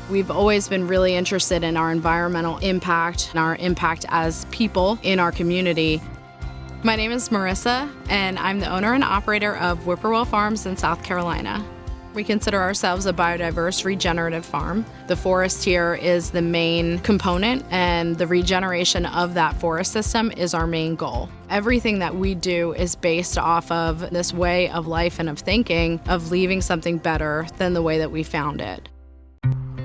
We've always been really interested in our environmental impact and our impact as people in our community. My name is Marissa, and I'm the owner and operator of Whippoorwill Farms in South Carolina. We consider ourselves a biodiverse regenerative farm. The forest here is the main component, and the regeneration of that forest system is our main goal. Everything that we do is based off of this way of life and of thinking of leaving something better than the way that we found it.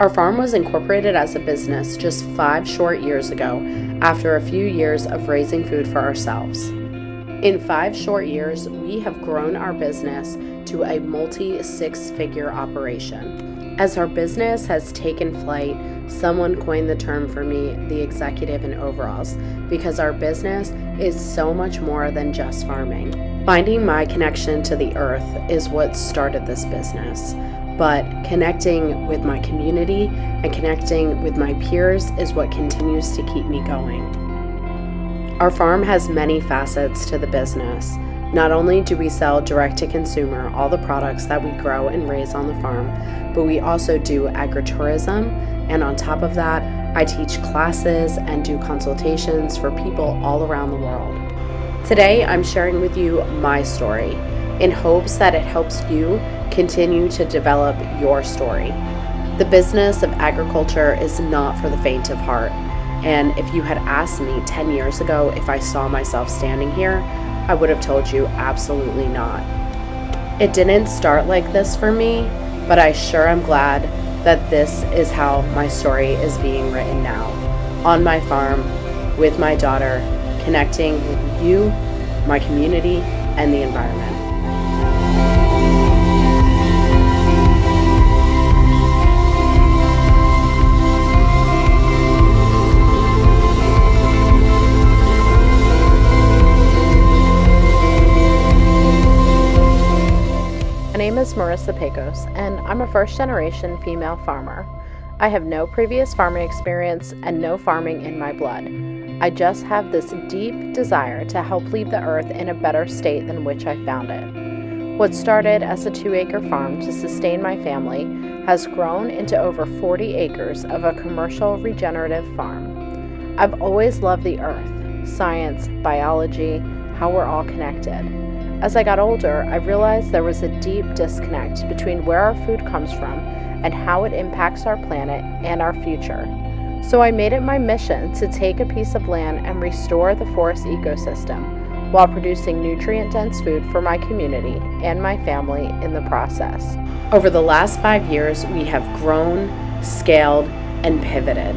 Our farm was incorporated as a business just 5 short years ago after a few years of raising food for ourselves. In 5 short years, we have grown our business to a multi-6-figure operation. As our business has taken flight, someone coined the term for me, the executive in overalls, because our business is so much more than just farming. Finding my connection to the earth is what started this business, but connecting with my community and connecting with my peers is what continues to keep me going. Our farm has many facets to the business. Not only do we sell direct to consumer all the products that we grow and raise on the farm, but we also do agritourism, and on top of that, I teach classes and do consultations for people all around the world. Today, I'm sharing with you my story in hopes that it helps you continue to develop your story. The business of agriculture is not for the faint of heart. And if you had asked me 10 years ago if I saw myself standing here, I would have told you absolutely not. It didn't start like this for me, but I sure am glad that this is how my story is being written now. On my farm, with my daughter, connecting with you, my community, and the environment. My name is Marissa Pecos, and I'm a first-generation female farmer. I have no previous farming experience and no farming in my blood. I just have this deep desire to help leave the earth in a better state than which I found it. What started as a 2-acre farm to sustain my family has grown into over 40 acres of a commercial regenerative farm. I've always loved the earth, science, biology, how we're all connected. As I got older, I realized there was a deep disconnect between where our food comes from and how it impacts our planet and our future. So I made it my mission to take a piece of land and restore the forest ecosystem while producing nutrient-dense food for my community and my family in the process. Over the last 5 years, we have grown, scaled, and pivoted.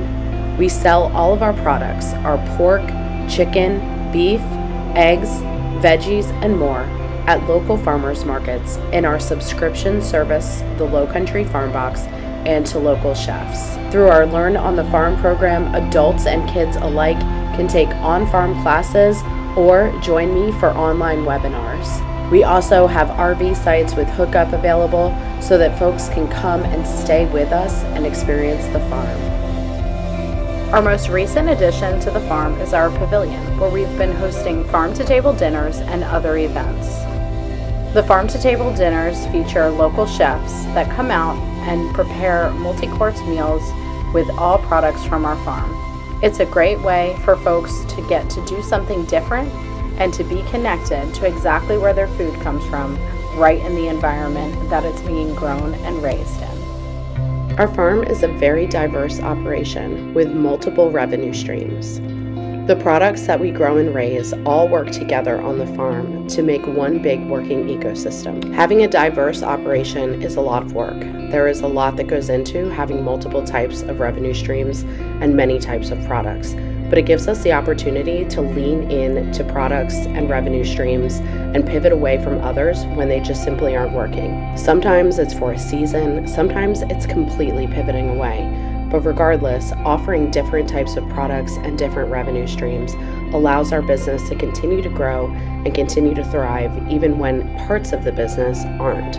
We sell all of our products, our pork, chicken, beef, eggs, veggies, and more at local farmers markets, in our subscription service, the Low Country Farm Box, and to local chefs. Through our Learn on the Farm program, adults and kids alike can take on-farm classes or join me for online webinars. We also have RV sites with hookup available so that folks can come and stay with us and experience the farm. Our most recent addition to the farm is our pavilion, where we've been hosting farm-to-table dinners and other events. The farm-to-table dinners feature local chefs that come out and prepare multi-course meals with all products from our farm. It's a great way for folks to get to do something different and to be connected to exactly where their food comes from, right in the environment that it's being grown and raised in. Our farm is a very diverse operation with multiple revenue streams. The products that we grow and raise all work together on the farm to make one big working ecosystem. Having a diverse operation is a lot of work. There is a lot that goes into having multiple types of revenue streams and many types of products, but it gives us the opportunity to lean in to products and revenue streams and pivot away from others when they just simply aren't working. Sometimes it's for a season, sometimes it's completely pivoting away. But regardless, offering different types of products and different revenue streams allows our business to continue to grow and continue to thrive even when parts of the business aren't.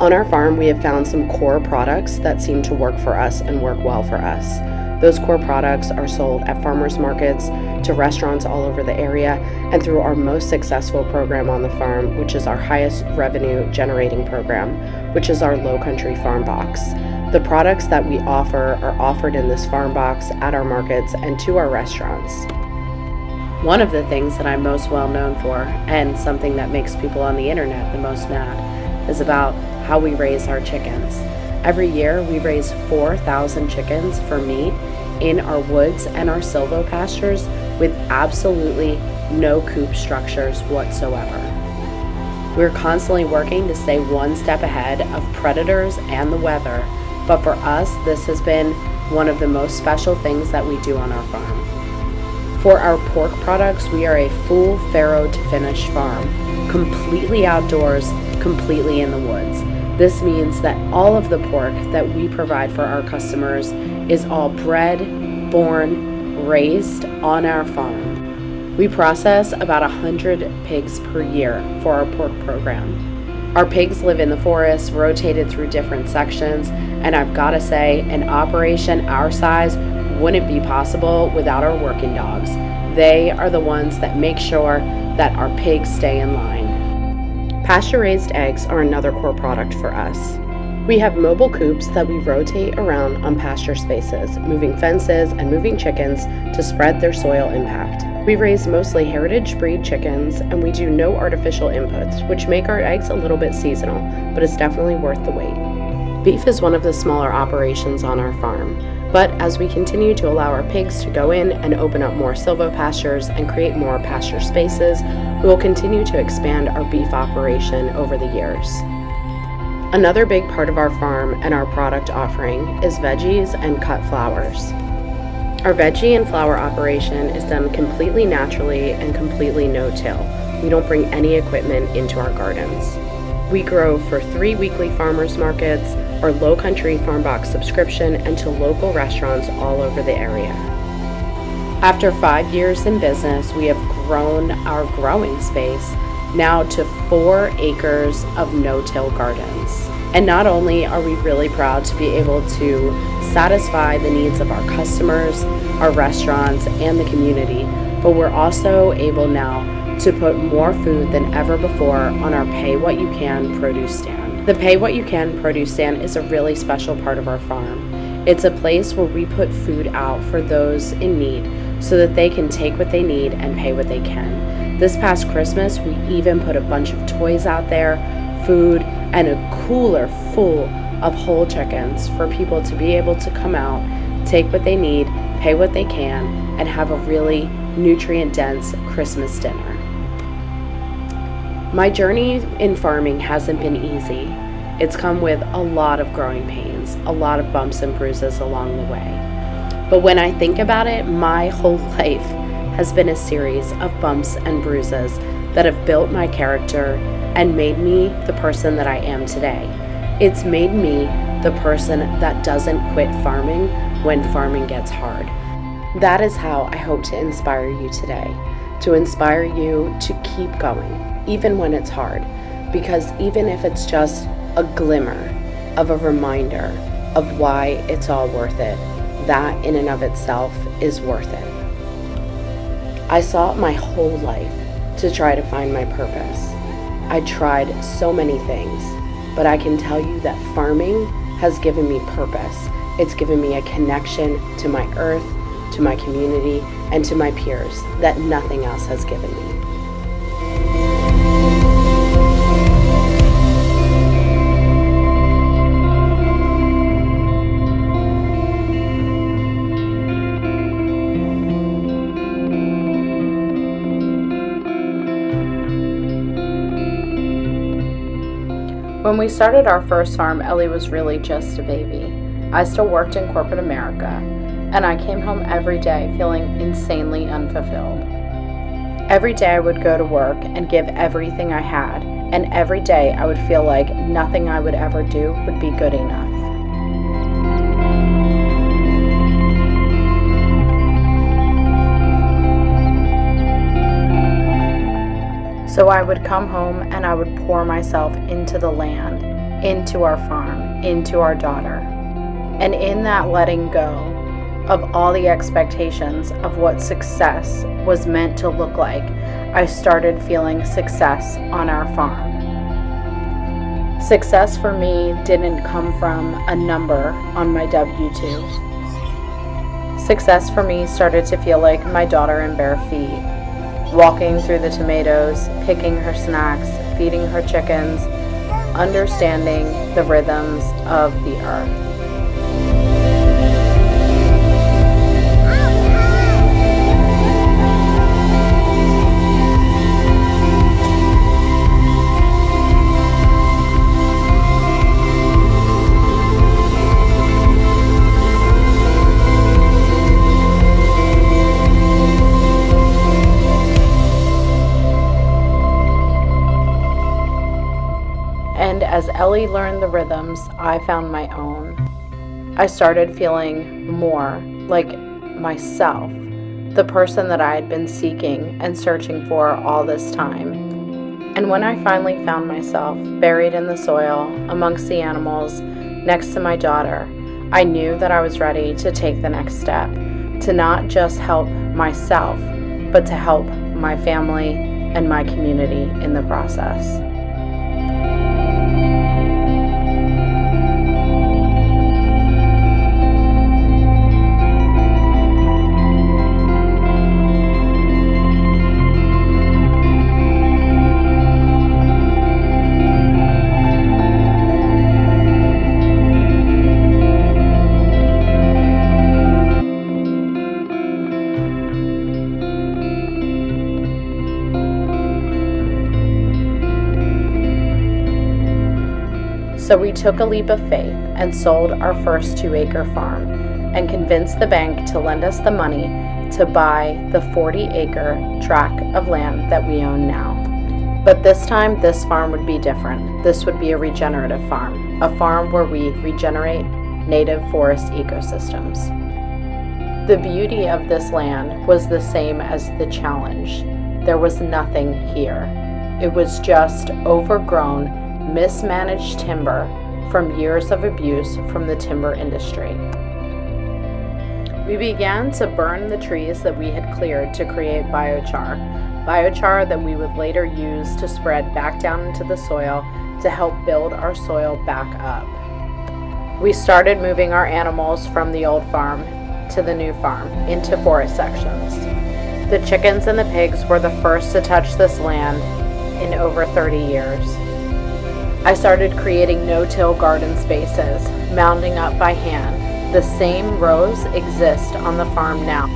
On our farm, we have found some core products that seem to work for us and work well for us. Those core products are sold at farmers markets, to restaurants all over the area, and through our most successful program on the farm, which is our highest revenue generating program, which is our Low Country Farm Box. The products that we offer are offered in this farm box at our markets and to our restaurants. One of the things that I'm most well known for, and something that makes people on the internet the most mad, is about how we raise our chickens. Every year we raise 4,000 chickens for meat in our woods and our silvopastures with absolutely no coop structures whatsoever. We're constantly working to stay one step ahead of predators and the weather, but for us, this has been one of the most special things that we do on our farm. For our pork products, we are a full farrow to finish farm, completely outdoors, completely in the woods. This means that all of the pork that we provide for our customers is all bred, born, raised on our farm. We process about 100 pigs per year for our pork program. Our pigs live in the forest, rotated through different sections, and I've got to say, an operation our size wouldn't be possible without our working dogs. They are the ones that make sure that our pigs stay in line. Pasture-raised eggs are another core product for us. We have mobile coops that we rotate around on pasture spaces, moving fences and moving chickens to spread their soil impact. We raise mostly heritage breed chickens, and we do no artificial inputs, which make our eggs a little bit seasonal, but it's definitely worth the wait. Beef is one of the smaller operations on our farm, but as we continue to allow our pigs to go in and open up more silvopastures and create more pasture spaces, we will continue to expand our beef operation over the years. Another big part of our farm and our product offering is veggies and cut flowers. Our veggie and flower operation is done completely naturally and completely no-till. We don't bring any equipment into our gardens. We grow for 3 weekly farmers markets, our Low Country Farm Box subscription, and to local restaurants all over the area. After 5 years in business, we have grown our growing space now to 4 acres of no-till gardens. And not only are we really proud to be able to satisfy the needs of our customers, our restaurants, and the community, but we're also able now to put more food than ever before on our Pay What You Can produce stand. The Pay What You Can produce stand is a really special part of our farm. It's a place where we put food out for those in need so that they can take what they need and pay what they can. This past Christmas, we even put a bunch of toys out there, food, and a cooler full of whole chickens for people to be able to come out, take what they need, pay what they can, and have a really nutrient-dense Christmas dinner. My journey in farming hasn't been easy. It's come with a lot of growing pains, a lot of bumps and bruises along the way. But when I think about it, my whole life has been a series of bumps and bruises that have built my character and made me the person that I am today. It's made me the person that doesn't quit farming when farming gets hard. That is how I hope to inspire you today, to inspire you to keep going, even when it's hard, because even if it's just a glimmer of a reminder of why it's all worth it, that in and of itself is worth it. I sought my whole life to try to find my purpose. I tried so many things, but I can tell you that farming has given me purpose. It's given me a connection to my earth, to my community, and to my peers that nothing else has given me. When we started our first farm, Ellie was really just a baby. I still worked in corporate America, and I came home every day feeling insanely unfulfilled. Every day I would go to work and give everything I had, and every day I would feel like nothing I would ever do would be good enough. So I would come home and I would pour myself into the land, into our farm, into our daughter. And in that letting go of all the expectations of what success was meant to look like, I started feeling success on our farm. Success for me didn't come from a number on my W-2. Success for me started to feel like my daughter in bare feet, walking through the tomatoes, picking her snacks, feeding her chickens, understanding the rhythms of the earth. And as Ellie learned the rhythms, I found my own. I started feeling more like myself, the person that I had been seeking and searching for all this time. And when I finally found myself buried in the soil amongst the animals next to my daughter, I knew that I was ready to take the next step, to not just help myself, but to help my family and my community in the process. So we took a leap of faith and sold our first 2-acre farm and convinced the bank to lend us the money to buy the 40-acre tract of land that we own now. But this time, this farm would be different. This would be a regenerative farm, a farm where we regenerate native forest ecosystems. The beauty of this land was the same as the challenge. There was nothing here. It was just overgrown, mismanaged timber from years of abuse from the timber industry. We began to burn the trees that we had cleared to create biochar that we would later use to spread back down into the soil to help build our soil back up. We started moving our animals from the old farm to the new farm into forest sections. The chickens and the pigs were the first to touch this land in over 30 years. I started creating no-till garden spaces, mounding up by hand. The same rows exist on the farm now.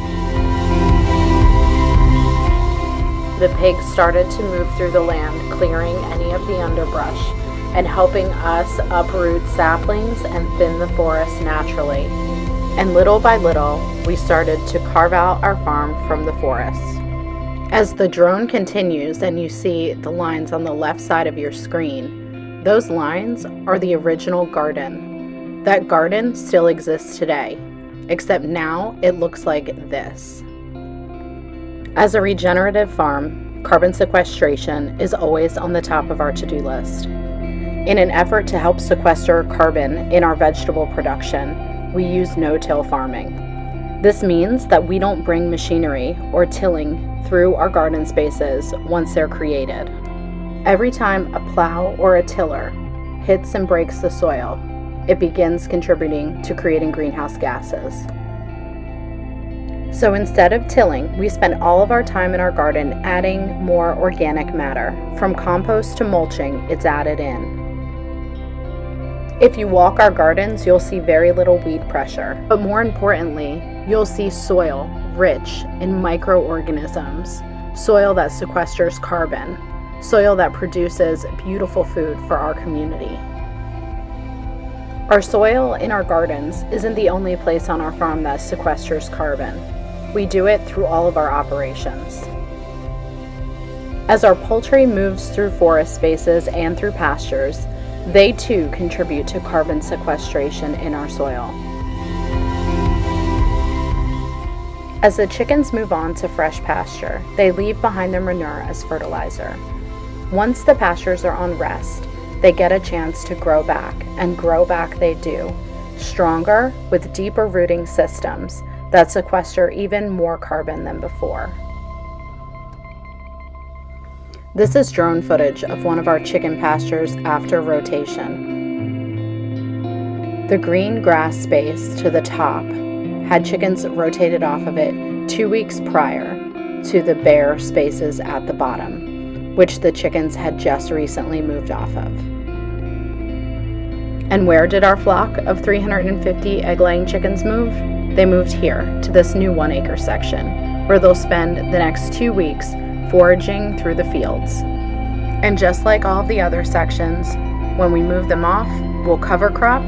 The pigs started to move through the land, clearing any of the underbrush and helping us uproot saplings and thin the forest naturally. And little by little, we started to carve out our farm from the forest. As the drone continues and you see the lines on the left side of your screen, those lines are the original garden. That garden still exists today, except now it looks like this. As a regenerative farm, carbon sequestration is always on the top of our to-do list. In an effort to help sequester carbon in our vegetable production, we use no-till farming. This means that we don't bring machinery or tilling through our garden spaces once they're created. Every time a plow or a tiller hits and breaks the soil, it begins contributing to creating greenhouse gases. So instead of tilling, we spend all of our time in our garden adding more organic matter. From compost to mulching, it's added in. If you walk our gardens, you'll see very little weed pressure. But more importantly, you'll see soil rich in microorganisms, soil that sequesters carbon, soil that produces beautiful food for our community. Our soil in our gardens isn't the only place on our farm that sequesters carbon. We do it through all of our operations. As our poultry moves through forest spaces and through pastures, they too contribute to carbon sequestration in our soil. As the chickens move on to fresh pasture, they leave behind their manure as fertilizer. Once the pastures are on rest, they get a chance to grow back, and grow back they do, stronger with deeper rooting systems that sequester even more carbon than before. This is drone footage of one of our chicken pastures after rotation. The green grass space to the top had chickens rotated off of it 2 weeks prior to the bare spaces at the bottom, which the chickens had just recently moved off of. And where did our flock of 350 egg-laying chickens move? They moved here to this new 1-acre section, where they'll spend the next 2 weeks foraging through the fields. And just like all of the other sections, when we move them off, we'll cover crop,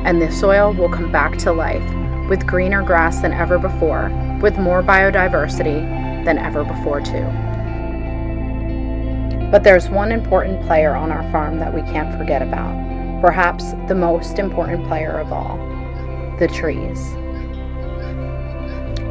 and the soil will come back to life with greener grass than ever before, with more biodiversity than ever before too. But there's one important player on our farm that we can't forget about, perhaps the most important player of all, the trees.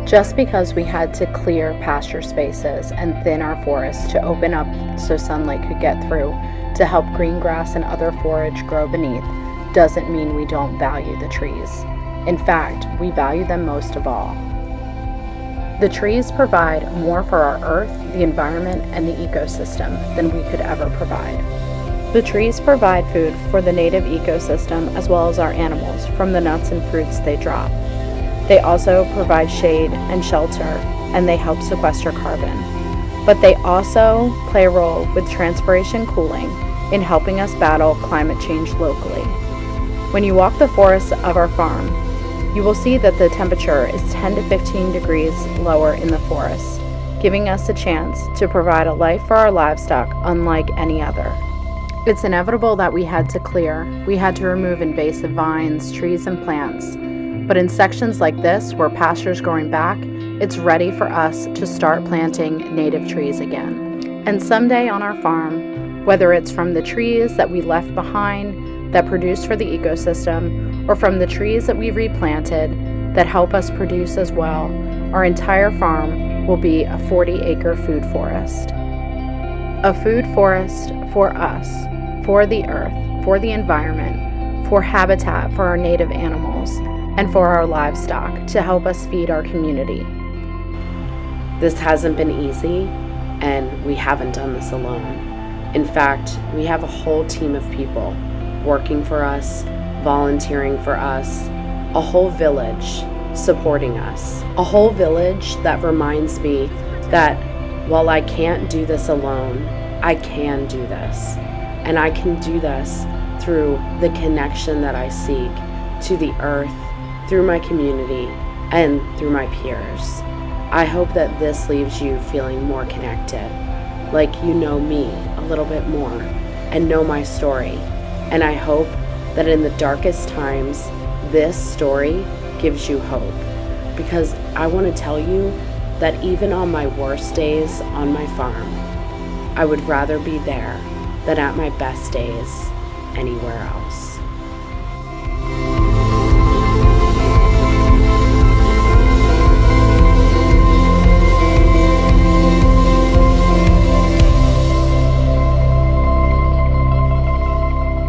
Just because we had to clear pasture spaces and thin our forests to open up so sunlight could get through to help green grass and other forage grow beneath doesn't mean we don't value the trees. In fact, we value them most of all. The trees provide more for our earth, the environment, and the ecosystem than we could ever provide. The trees provide food for the native ecosystem as well as our animals from the nuts and fruits they drop. They also provide shade and shelter, and they help sequester carbon. But they also play a role with transpiration cooling in helping us battle climate change locally. When you walk the forests of our farm, you will see that the temperature is 10 to 15 degrees lower in the forest, giving us a chance to provide a life for our livestock unlike any other. It's inevitable that we had to clear. We had to remove invasive vines, trees, and plants. But in sections like this, where pasture's growing back, it's ready for us to start planting native trees again. And someday on our farm, whether it's from the trees that we left behind that produce for the ecosystem, or from the trees that we replanted that help us produce as well, our entire farm will be a 40-acre food forest. A food forest for us, for the earth, for the environment, for habitat for our native animals, and for our livestock to help us feed our community. This hasn't been easy, and we haven't done this alone. In fact, we have a whole team of people working for us, volunteering for us, a whole village supporting us. A whole village that reminds me that while I can't do this alone, I can do this. And I can do this through the connection that I seek to the earth, through my community, and through my peers. I hope that this leaves you feeling more connected, like you know me a little bit more and know my story. And I hope that in the darkest times, this story gives you hope, because I want to tell you that even on my worst days on my farm, I would rather be there than at my best days anywhere else.